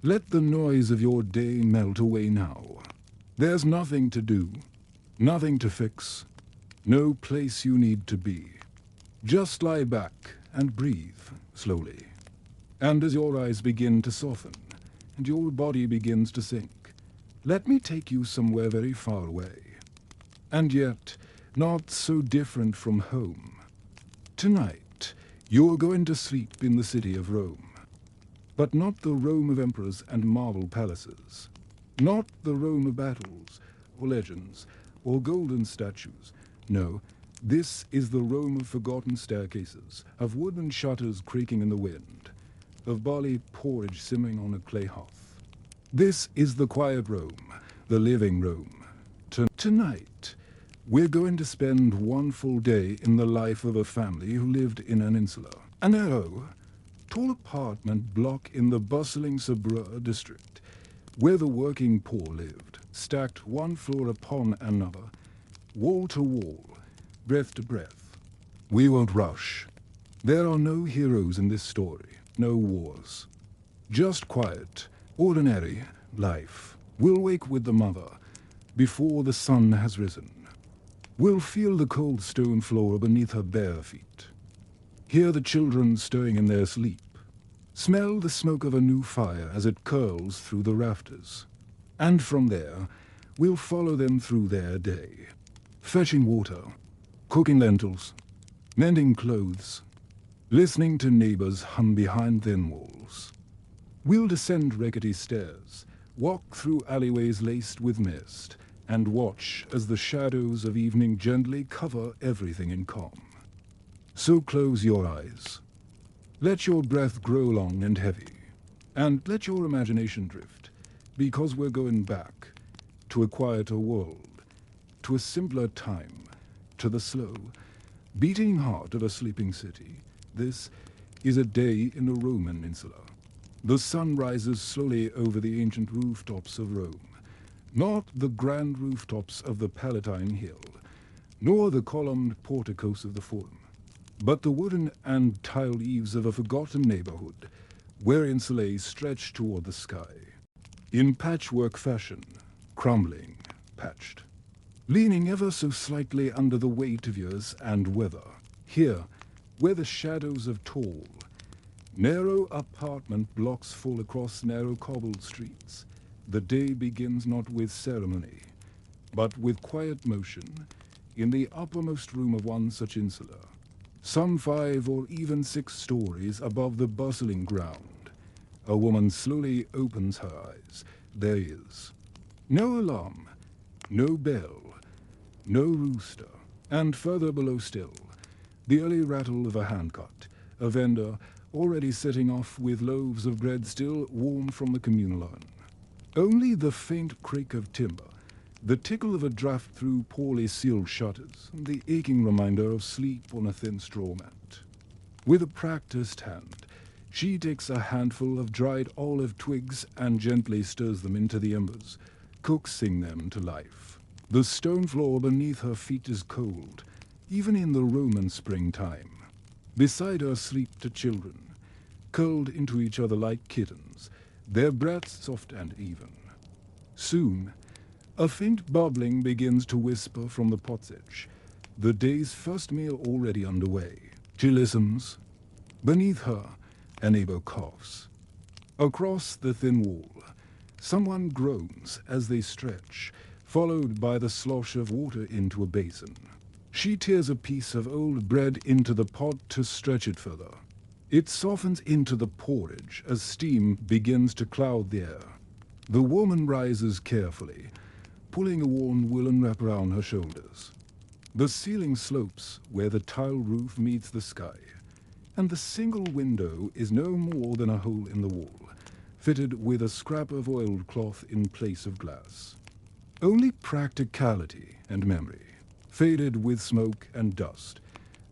Let the noise of your day melt away now. There's nothing to do, nothing to fix, no place you need to be. Just lie back and breathe slowly. And as your eyes begin to soften and your body begins to sink, let me take you somewhere very far away, and yet not so different from home. Tonight, you're going to sleep in the city of Rome. But not the Rome of emperors and marble palaces. Not the Rome of battles, or legends, or golden statues. No, this is the Rome of forgotten staircases, of wooden shutters creaking in the wind, of barley porridge simmering on a clay hearth. This is the quiet Rome, the living Rome. Tonight, we're going to spend one full day in the life of a family who lived in an insula. A narrow, tall apartment block in the bustling Subura district, where the working poor lived, stacked one floor upon another, wall to wall, breath to breath. We won't rush. There are no heroes in this story, no wars. Just quiet, ordinary life. We'll wake with the mother before the sun has risen. We'll feel the cold stone floor beneath her bare feet. Hear the children stirring in their sleep. Smell the smoke of a new fire as it curls through the rafters. And from there, we'll follow them through their day. Fetching water, cooking lentils, mending clothes, listening to neighbors hum behind thin walls. We'll descend rickety stairs, walk through alleyways laced with mist, and watch as the shadows of evening gently cover everything in calm. So close your eyes. Let your breath grow long and heavy, and let your imagination drift, because we're going back to a quieter world, to a simpler time, to the slow, beating heart of a sleeping city. This is a day in a Roman insula. The sun rises slowly over the ancient rooftops of Rome, not the grand rooftops of the Palatine Hill, nor the columned porticos of the Forum, but the wooden and tiled eaves of a forgotten neighborhood, where insulae stretch toward the sky. In patchwork fashion, crumbling, patched, leaning ever so slightly under the weight of years and weather. Here, where the shadows of tall, narrow apartment blocks fall across narrow cobbled streets, the day begins not with ceremony, but with quiet motion in the uppermost room of one such insula, some 5 or even 6 stories above the bustling ground. A woman slowly opens her eyes. There is no alarm, no bell, no rooster, and further below still, the early rattle of a handcart, a vendor already setting off with loaves of bread still warm from the communal oven. Only the faint creak of timber, the tickle of a draft through poorly sealed shutters, the aching reminder of sleep on a thin straw mat. With a practiced hand, she takes a handful of dried olive twigs and gently stirs them into the embers, coaxing them to life. The stone floor beneath her feet is cold, even in the Roman springtime. Beside her sleep 2 children, curled into each other like kittens, their breaths soft and even. Soon, a faint bubbling begins to whisper from the pot's edge, the day's first meal already underway. She listens. Beneath her, a neighbor coughs. Across the thin wall, someone groans as they stretch, followed by the slosh of water into a basin. She tears a piece of old bread into the pot to stretch it further. It softens into the porridge as steam begins to cloud the air. The woman rises carefully, pulling a worn woolen wrap around her shoulders. The ceiling slopes where the tile roof meets the sky, and the single window is no more than a hole in the wall, fitted with a scrap of oiled cloth in place of glass. Only practicality and memory, faded with smoke and dust,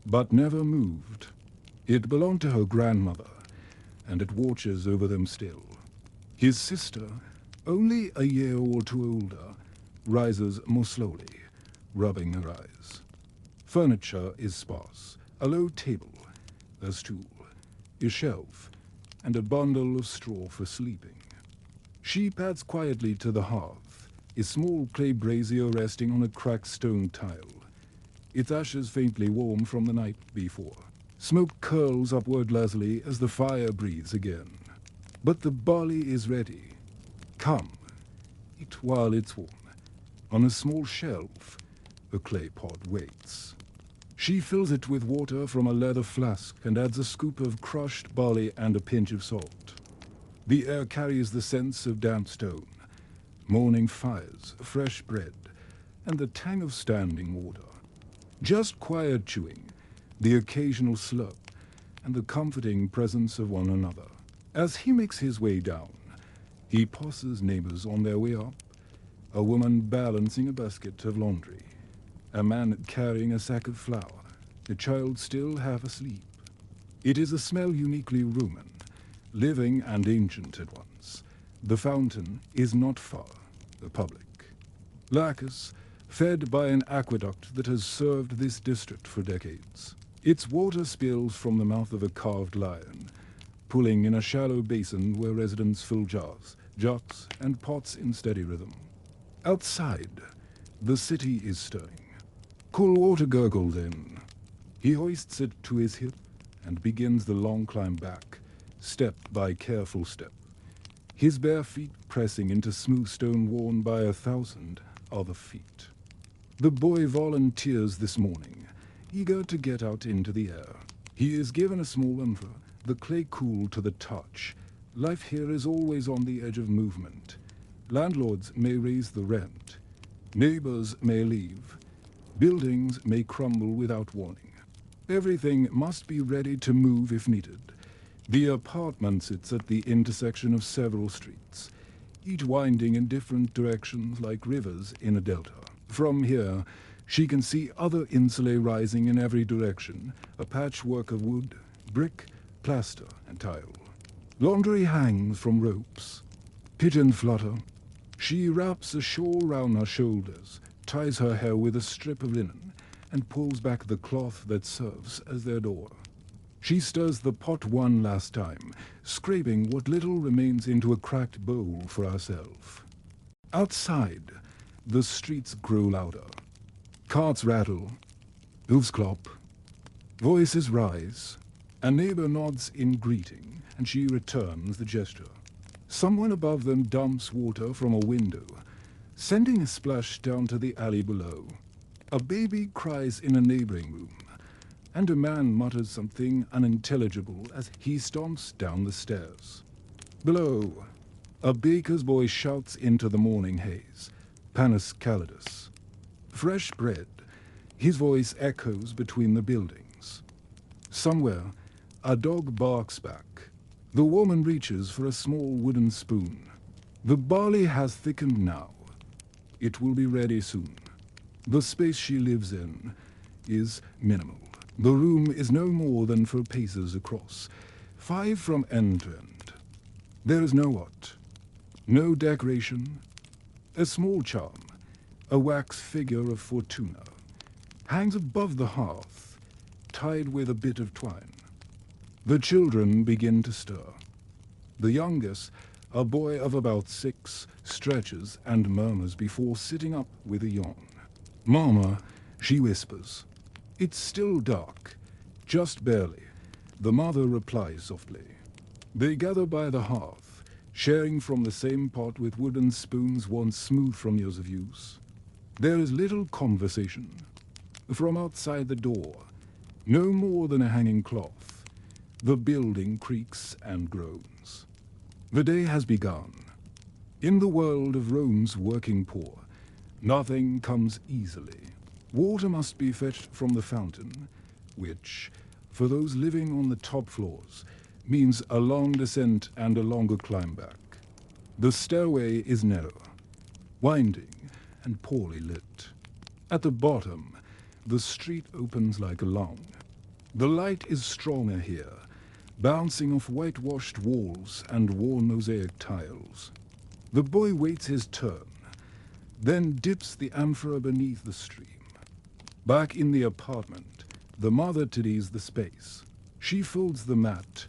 but never moved. It belonged to her grandmother, and it watches over them still. His sister, only a year or 2 older, rises more slowly, rubbing her eyes. Furniture is sparse. A low table, a stool, a shelf, and a bundle of straw for sleeping. She pads quietly to the hearth, a small clay brazier resting on a cracked stone tile. Its ashes faintly warm from the night before. Smoke curls upward lazily as the fire breathes again. But the barley is ready. Come, eat while it's warm. On a small shelf, a clay pot waits. She fills it with water from a leather flask and adds a scoop of crushed barley and a pinch of salt. The air carries the sense of damp stone, morning fires, fresh bread, and the tang of standing water. Just quiet chewing, the occasional slurp, and the comforting presence of one another. As he makes his way down, he passes neighbors on their way up, a woman balancing a basket of laundry, a man carrying a sack of flour, a child still half asleep. It is a smell uniquely Roman, living and ancient at once. The fountain is not far, the public. Lacus, fed by an aqueduct that has served this district for decades. Its water spills from the mouth of a carved lion, pooling in a shallow basin where residents fill jars, jugs, and pots in steady rhythm. Outside, the city is stirring. Cool water gurgles in. He hoists it to his hip and begins the long climb back, step by careful step, his bare feet pressing into smooth stone worn by 1,000 other feet. The boy volunteers this morning, eager to get out into the air. He is given a small umbrella, the clay cool to the touch. Life here is always on the edge of movement. Landlords may raise the rent. Neighbors may leave. Buildings may crumble without warning. Everything must be ready to move if needed. The apartment sits at the intersection of several streets, each winding in different directions like rivers in a delta. From here, she can see other insulae rising in every direction, a patchwork of wood, brick, plaster, and tile. Laundry hangs from ropes. Pigeons flutter. She wraps a shawl round her shoulders, ties her hair with a strip of linen, and pulls back the cloth that serves as their door. She stirs the pot one last time, scraping what little remains into a cracked bowl for herself. Outside, the streets grow louder. Carts rattle, hooves clop, voices rise. A neighbor nods in greeting, and she returns the gesture. Someone above them dumps water from a window, sending a splash down to the alley below. A baby cries in a neighboring room, and a man mutters something unintelligible as he stomps down the stairs. Below, a baker's boy shouts into the morning haze, Panis calidus. Fresh bread, his voice echoes between the buildings. Somewhere, a dog barks back. The woman reaches for a small wooden spoon. The barley has thickened now. It will be ready soon. The space she lives in is minimal. The room is no more than 4 paces across, 5 from end to end. There is no art, no decoration. A small charm, a wax figure of Fortuna, hangs above the hearth, tied with a bit of twine. The children begin to stir. The youngest, a boy of about 6, stretches and murmurs before sitting up with a yawn. "Mama," she whispers. "It's still dark, just barely," the mother replies softly. They gather by the hearth, sharing from the same pot with wooden spoons once smooth from years of use. There is little conversation. From outside the door, no more than a hanging cloth, the building creaks and groans. The day has begun. In the world of Rome's working poor, nothing comes easily. Water must be fetched from the fountain, which, for those living on the top floors, means a long descent and a longer climb back. The stairway is narrow, winding, and poorly lit. At the bottom, the street opens like a lawn. The light is stronger here, bouncing off whitewashed walls and worn mosaic tiles. The boy waits his turn, then dips the amphora beneath the stream. Back in the apartment, the mother tidies the space. She folds the mat,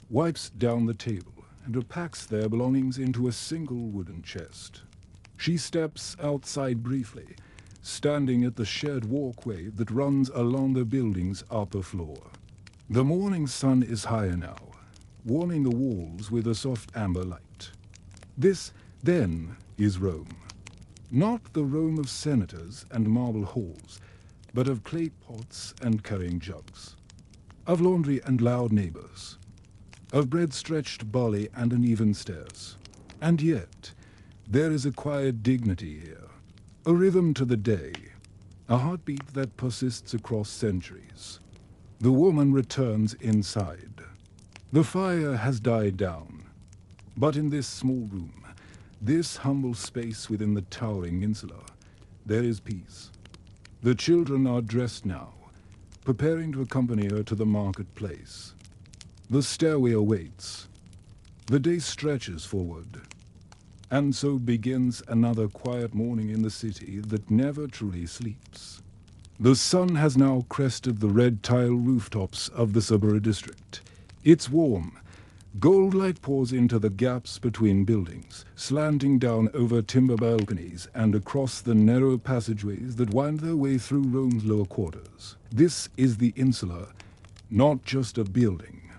wipes down the table, and packs their belongings into a single wooden chest. She steps outside briefly, standing at the shared walkway that runs along the building's upper floor. The morning sun is higher now, warming the walls with a soft amber light. This, then, is Rome. Not the Rome of senators and marble halls, but of clay pots and carrying jugs, of laundry and loud neighbors, of bread-stretched barley and uneven stairs. And yet, there is a quiet dignity here, a rhythm to the day, a heartbeat that persists across centuries. The woman returns inside. The fire has died down, but in this small room, this humble space within the towering Insula, there is peace. The children are dressed now, preparing to accompany her to the marketplace. The stairway awaits. The day stretches forward. And so begins another quiet morning in the city that never truly sleeps. The sun has now crested the red tile rooftops of the Subura district. It's warm. Gold light pours into the gaps between buildings, slanting down over timber balconies and across the narrow passageways that wind their way through Rome's lower quarters. This is the Insula, not just a building,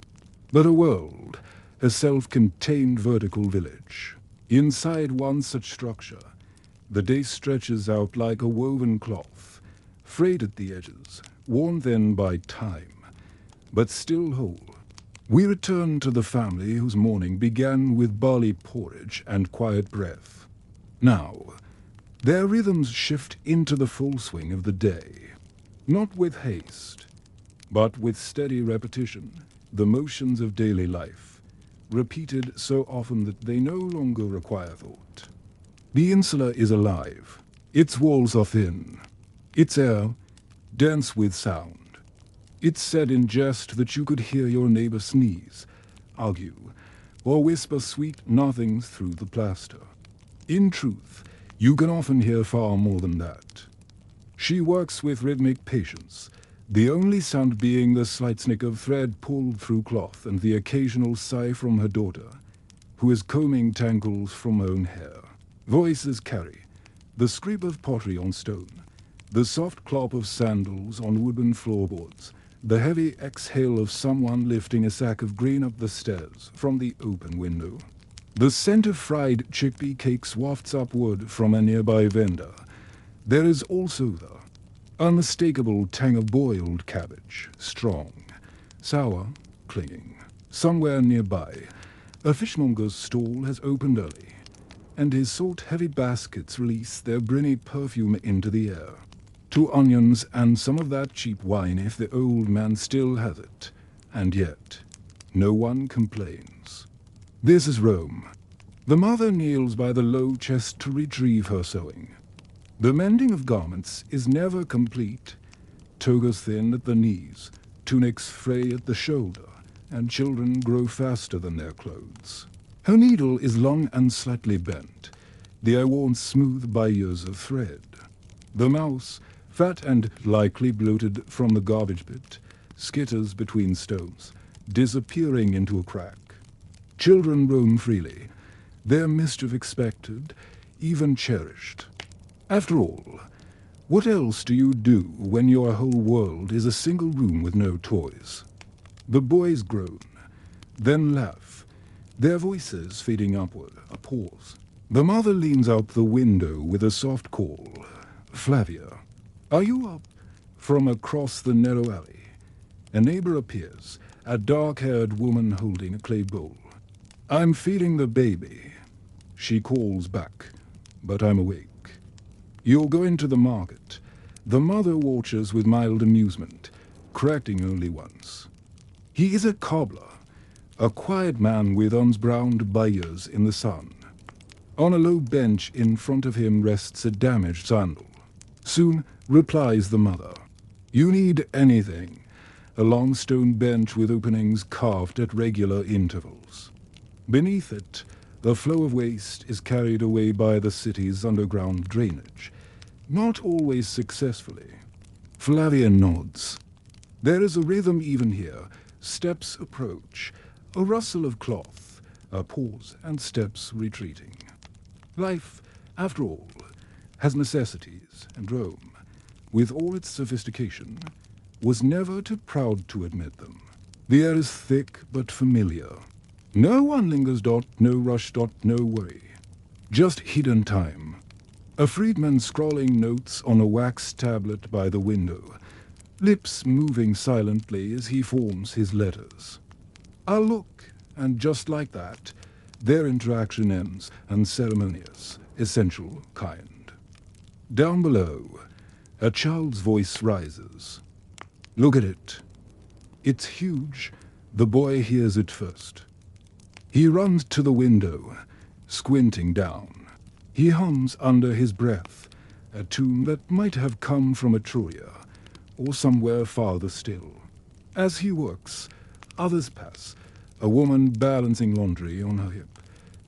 but a world, a self-contained vertical village. Inside one such structure, the day stretches out like a woven cloth, frayed at the edges, worn thin by time, but still whole. We return to the family whose morning began with barley porridge and quiet breath. Now, their rhythms shift into the full swing of the day, not with haste, but with steady repetition, the motions of daily life, repeated so often that they no longer require thought. The Insula is alive. Its walls are thin. Its air, dense with sound. It's said in jest that you could hear your neighbor sneeze, argue, or whisper sweet nothings through the plaster. In truth, you can often hear far more than that. She works with rhythmic patience, the only sound being the slight snick of thread pulled through cloth and the occasional sigh from her daughter, who is combing tangles from her own hair. Voices carry the scrape of pottery on stone, the soft clop of sandals on wooden floorboards, the heavy exhale of someone lifting a sack of grain up the stairs from the open window. The scent of fried chickpea cakes wafts upward from a nearby vendor. There is also the unmistakable tang of boiled cabbage, strong, sour, clinging. Somewhere nearby, a fishmonger's stall has opened early, and his salt-heavy baskets release their briny perfume into the air. 2 onions and some of that cheap wine if the old man still has it. And yet, no one complains. This is Rome. The mother kneels by the low chest to retrieve her sewing. The mending of garments is never complete. Togas thin at the knees, tunics fray at the shoulder, and children grow faster than their clothes. Her needle is long and slightly bent, the eye worn smooth by years of thread. The mouse, fat and likely bloated from the garbage pit, skitters between stones, disappearing into a crack. Children roam freely, their mischief expected, even cherished. After all, what else do you do when your whole world is a single room with no toys? The boys groan, then laugh, their voices fading upward, a pause. The mother leans out the window with a soft call. Flavia, are you up? From across the narrow alley, a neighbor appears, a dark-haired woman holding a clay bowl. I'm feeding the baby. She calls back, but I'm awake. You'll go into the market. The mother watches with mild amusement, correcting only once. He is a cobbler, a quiet man with arms browned by years in the sun. On a low bench in front of him rests a damaged sandal. Soon replies the mother. You need anything. A long stone bench with openings carved at regular intervals. Beneath it, the flow of waste is carried away by the city's underground drainage, not always successfully. Flavia nods. There is a rhythm even here. Steps approach, a rustle of cloth, a pause and steps retreating. Life, after all, has necessities, and Rome, with all its sophistication, was never too proud to admit them. The air is thick but familiar. No one lingers dot, no rush dot, no worry. Just hidden time. A freedman scrawling notes on a wax tablet by the window, lips moving silently as he forms his letters. I'll look, and just like that, their interaction ends, unceremonious, essential, kind. Down below, a child's voice rises. Look at it. It's huge. The boy hears it first. He runs to the window, squinting down. He hums under his breath, a tune that might have come from Etruria, or somewhere farther still. As he works, others pass, a woman balancing laundry on her hip,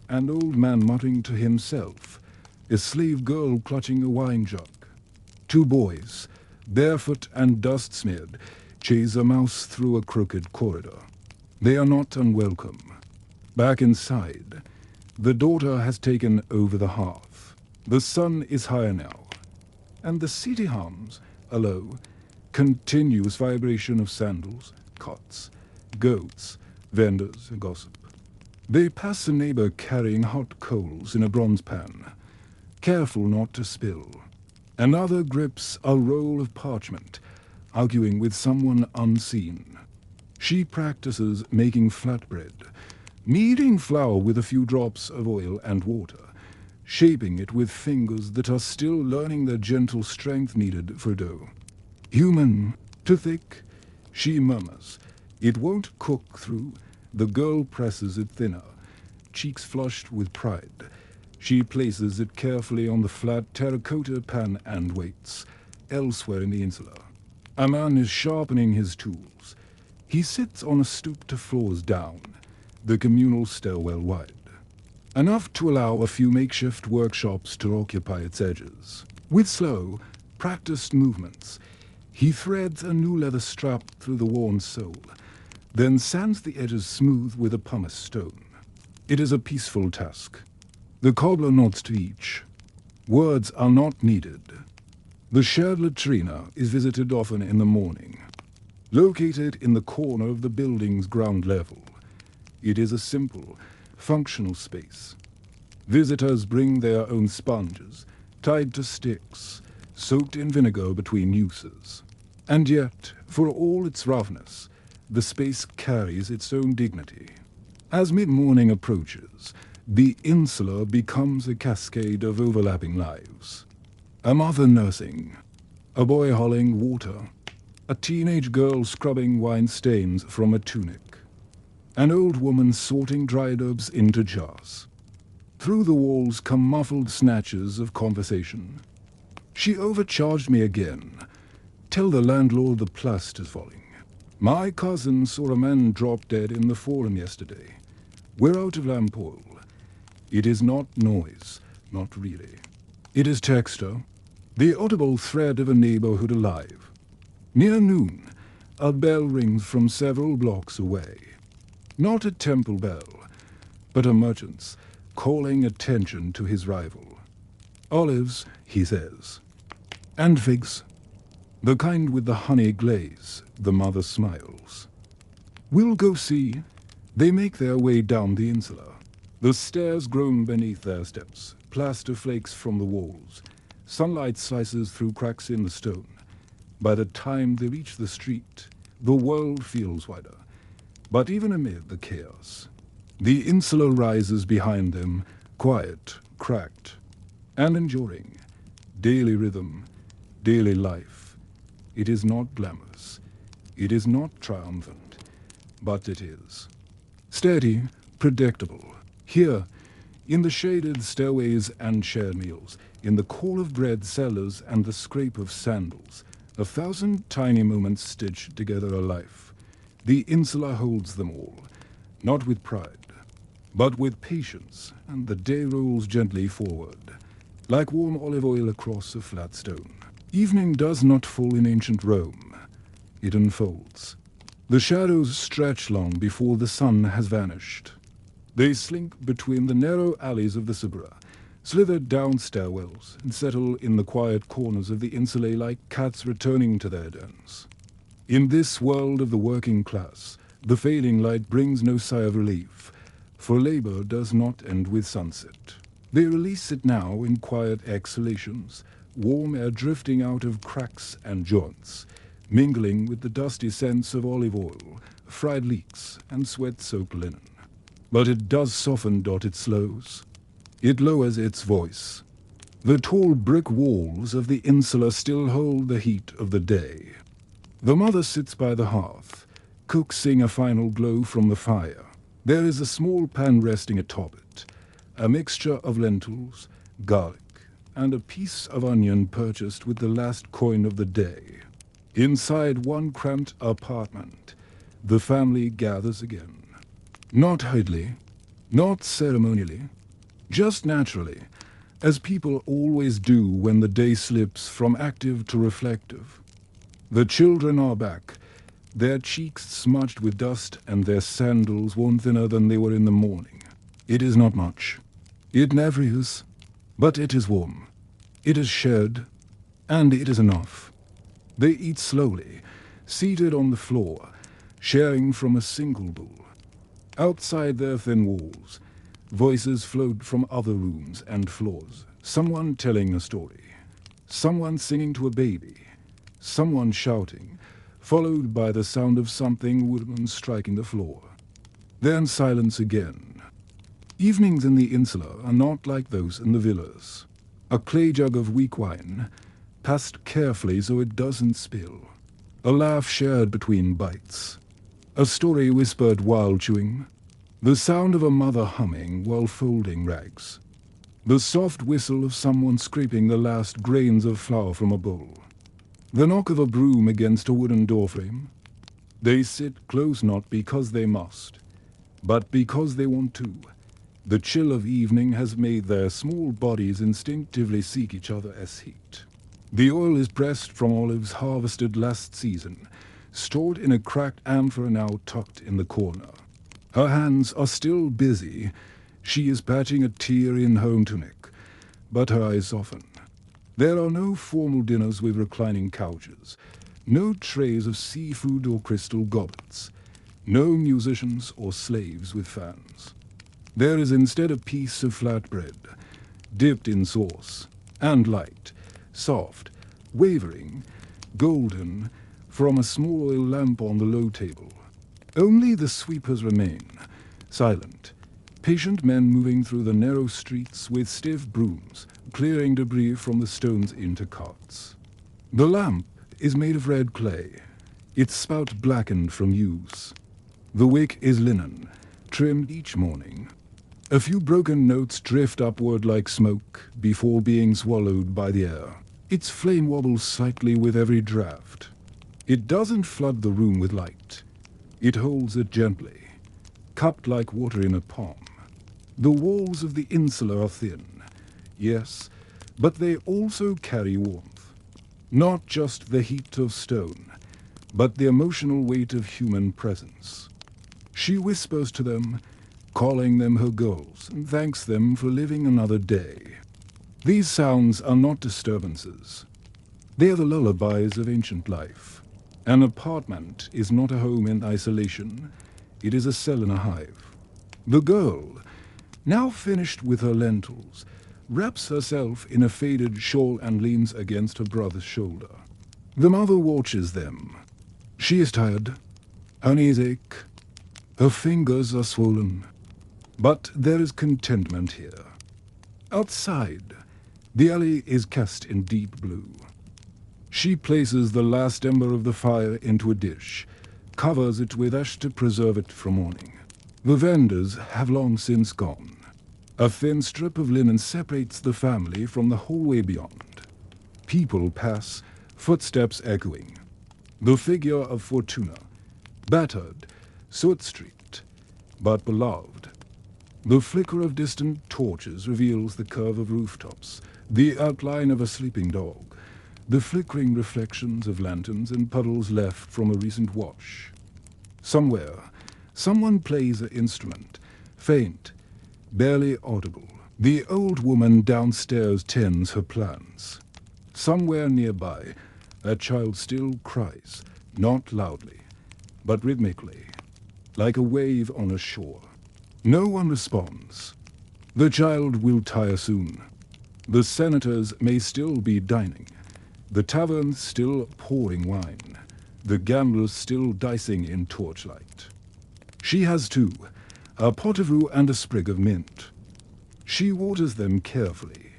an old man muttering to himself, a slave girl clutching a wine jug. Two boys, barefoot and dust-smeared, chase a mouse through a crooked corridor. They are not unwelcome. Back inside, the daughter has taken over the hearth. The sun is higher now, and the city hums, a low, continuous vibration of sandals, cots, goats, vendors, and gossip. They pass a neighbor carrying hot coals in a bronze pan, careful not to spill. Another grips a roll of parchment, arguing with someone unseen. She practices making flatbread, kneading flour with a few drops of oil and water, shaping it with fingers that are still learning the gentle strength needed for dough. Human, too thick, she murmurs. It won't cook through. The girl presses it thinner, cheeks flushed with pride. She places it carefully on the flat terracotta pan and waits. Elsewhere in the Insula, a man is sharpening his tools. He sits on a stoop to floors down, the communal stairwell wide, enough to allow a few makeshift workshops to occupy its edges. With slow, practiced movements, he threads a new leather strap through the worn sole, then sands the edges smooth with a pumice stone. It is a peaceful task. The cobbler nods to each. Words are not needed. The shared latrina is visited often in the morning. Located in the corner of the building's ground level, it is a simple, functional space. Visitors bring their own sponges, tied to sticks, soaked in vinegar between uses. And yet, for all its roughness, the space carries its own dignity. As mid-morning approaches, the Insula becomes a cascade of overlapping lives. A mother nursing, a boy hauling water, a teenage girl scrubbing wine stains from a tunic, an old woman sorting dried herbs into jars. Through the walls come muffled snatches of conversation. She overcharged me again. Tell the landlord the plaster's falling. My cousin saw a man drop dead in the forum yesterday. We're out of lamp oil. It is not noise, not really. It is texture, the audible thread of a neighborhood alive. Near noon, a bell rings from several blocks away. Not a temple bell, but a merchant's, calling attention to his rival. Olives, he says. And figs. The kind with the honey glaze, the mother smiles. We'll go see. They make their way down the Insula. The stairs groan beneath their steps, plaster flakes from the walls. Sunlight slices through cracks in the stone. By the time they reach the street, the world feels wider. But even amid the chaos, the Insula rises behind them, quiet, cracked, and enduring. Daily rhythm, daily life. It is not glamorous. It is not triumphant. But it is. Steady, predictable. Here, in the shaded stairways and shared meals, in the call of bread sellers and the scrape of sandals, 1,000 tiny moments stitch together a life. The Insula holds them all, not with pride, but with patience, and the day rolls gently forward, like warm olive oil across a flat stone. Evening does not fall in ancient Rome. It unfolds. The shadows stretch long before the sun has vanished. They slink between the narrow alleys of the Subura, slither down stairwells, and settle in the quiet corners of the Insula like cats returning to their dens. In this world of the working class, the failing light brings no sigh of relief, for labor does not end with sunset. They release it now in quiet exhalations, warm air drifting out of cracks and joints, mingling with the dusty scents of olive oil, fried leeks, and sweat-soaked linen. But it does soften its slows. It lowers its voice. The tall brick walls of the Insula still hold the heat of the day. The mother sits by the hearth, coaxing a final glow from the fire. There is a small pan resting atop it, a mixture of lentils, garlic, and a piece of onion purchased with the last coin of the day. Inside one cramped apartment, the family gathers again. Not hurriedly, not ceremonially, just naturally, as people always do when the day slips from active to reflective. The children are back, their cheeks smudged with dust and their sandals worn thinner than they were in the morning. It is not much. It never is. But it is warm. It is shared. And it is enough. They eat slowly, seated on the floor, sharing from a single bowl. Outside their thin walls, voices float from other rooms and floors. Someone telling a story. Someone singing to a baby. Someone shouting, followed by the sound of something wooden striking the floor. Then silence again. Evenings in the Insula are not like those in the villas. A clay jug of weak wine, passed carefully so it doesn't spill. A laugh shared between bites. A story whispered while chewing. The sound of a mother humming while folding rags. The soft whistle of someone scraping the last grains of flour from a bowl. The knock of a broom against a wooden doorframe. They sit close not because they must, but because they want to. The chill of evening has made their small bodies instinctively seek each other as heat. The oil is pressed from olives harvested last season, stored in a cracked amphora now tucked in the corner. Her hands are still busy. She is patching a tear in home tunic, but her eyes soften. There are no formal dinners with reclining couches, no trays of seafood or crystal goblets, no musicians or slaves with fans. There is instead a piece of flatbread, dipped in sauce, and light, soft, wavering, golden, from a small oil lamp on the low table. Only the sweepers remain, silent, patient men moving through the narrow streets with stiff brooms, clearing debris from the stones into carts. The lamp is made of red clay, its spout blackened from use. The wick is linen, trimmed each morning. A few broken notes drift upward like smoke before being swallowed by the air. Its flame wobbles slightly with every draft. It doesn't flood the room with light. It holds it gently, cupped like water in a palm. The walls of the Insula are thin, yes, but they also carry warmth. Not just the heat of stone, but the emotional weight of human presence. She whispers to them, calling them her girls, and thanks them for living another day. These sounds are not disturbances. They are the lullabies of ancient life. An apartment is not a home in isolation. It is a cell in a hive. The girl, now finished with her lentils, wraps herself in a faded shawl and leans against her brother's shoulder. The mother watches them. She is tired. Her knees ache. Her fingers are swollen. But there is contentment here. Outside, the alley is cast in deep blue. She places the last ember of the fire into a dish, covers it with ash to preserve it from morning. The vendors have long since gone. A thin strip of linen separates the family from the hallway beyond. People pass, footsteps echoing. The figure of Fortuna, battered, soot-streaked, but beloved. The flicker of distant torches reveals the curve of rooftops, the outline of a sleeping dog, the flickering reflections of lanterns and puddles left from a recent wash. Somewhere, someone plays an instrument, faint, barely audible. The old woman downstairs tends her plants. Somewhere nearby, a child still cries, not loudly, but rhythmically, like a wave on a shore. No one responds. The child will tire soon. The senators may still be dining, the tavern still pouring wine, the gamblers still dicing in torchlight. She has too, a pot of rue and a sprig of mint. She waters them carefully,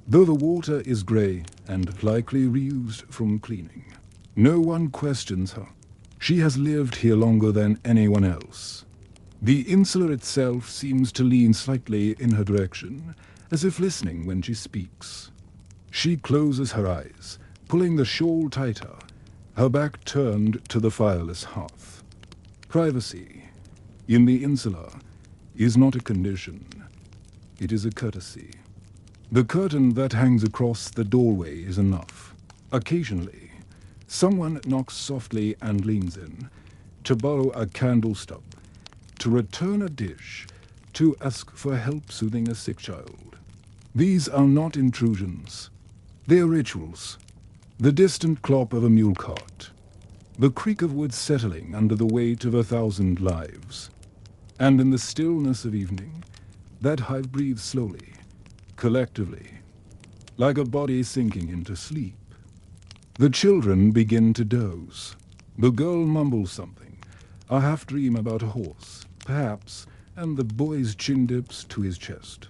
though the water is grey and likely reused from cleaning. No one questions her. She has lived here longer than anyone else. The Insula itself seems to lean slightly in her direction, as if listening when she speaks. She closes her eyes, pulling the shawl tighter, her back turned to the fireless hearth. Privacy, in the Insula, is not a condition. It is a courtesy. The curtain that hangs across the doorway is enough. Occasionally, someone knocks softly and leans in, to borrow a candle stub, to return a dish, to ask for help soothing a sick child. These are not intrusions. They are rituals. The distant clop of a mule cart, the creak of wood settling under the weight of 1,000 lives. And in the stillness of evening, that hive breathes slowly, collectively, like a body sinking into sleep. The children begin to doze. The girl mumbles something, a half-dream about a horse, perhaps, and the boy's chin dips to his chest.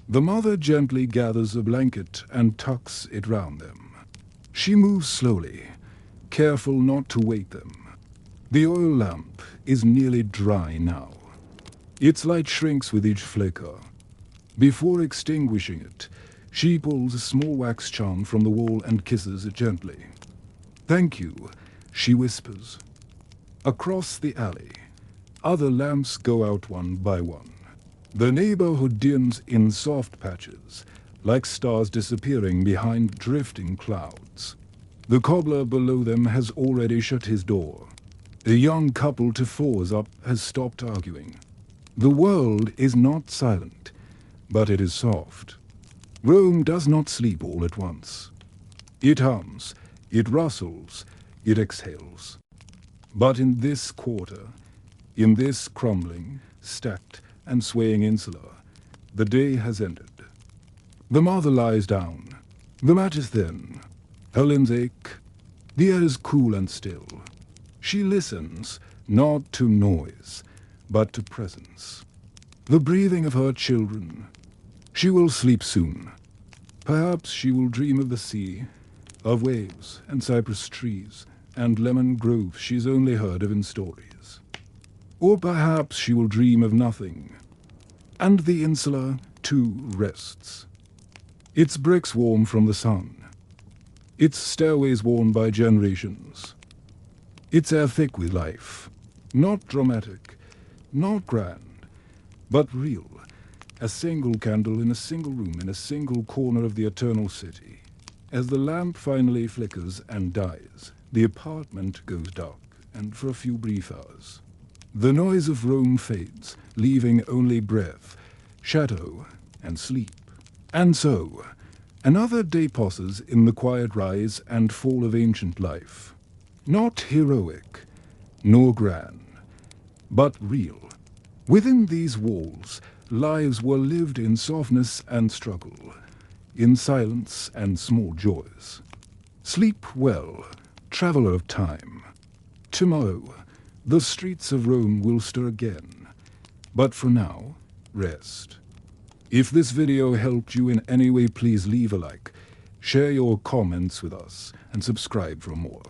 The mother gently gathers a blanket and tucks it round them. She moves slowly, careful not to wake them. The oil lamp is nearly dry now. Its light shrinks with each flicker. Before extinguishing it, she pulls a small wax charm from the wall and kisses it gently. "Thank you," she whispers. Across the alley, other lamps go out one by one. The neighborhood dims in soft patches, like stars disappearing behind drifting clouds. The cobbler below them has already shut his door. A young couple to fours up has stopped arguing. The world is not silent, but it is soft. Rome does not sleep all at once. It hums, it rustles, it exhales. But in this quarter, in this crumbling, stacked, and swaying Insula, the day has ended. The mother lies down. The mat is thin. Her limbs ache. The air is cool and still. She listens, not to noise, but to presence. The breathing of her children. She will sleep soon. Perhaps she will dream of the sea, of waves and cypress trees, and lemon groves she's only heard of in stories. Or perhaps she will dream of nothing. And the Insula, too, rests. Its bricks warm from the sun. Its stairways worn by generations. Its air thick with life. Not dramatic, not grand, but real. A single candle in a single room in a single corner of the eternal city. As the lamp finally flickers and dies, the apartment goes dark, and for a few brief hours. The noise of Rome fades, leaving only breath, shadow, and sleep. And so, another day passes in the quiet rise and fall of ancient life. Not heroic, nor grand, but real. Within these walls, lives were lived in softness and struggle, in silence and small joys. Sleep well, traveler of time. Tomorrow, the streets of Rome will stir again, but for now, rest. If this video helped you in any way, please leave a like, share your comments with us, and subscribe for more.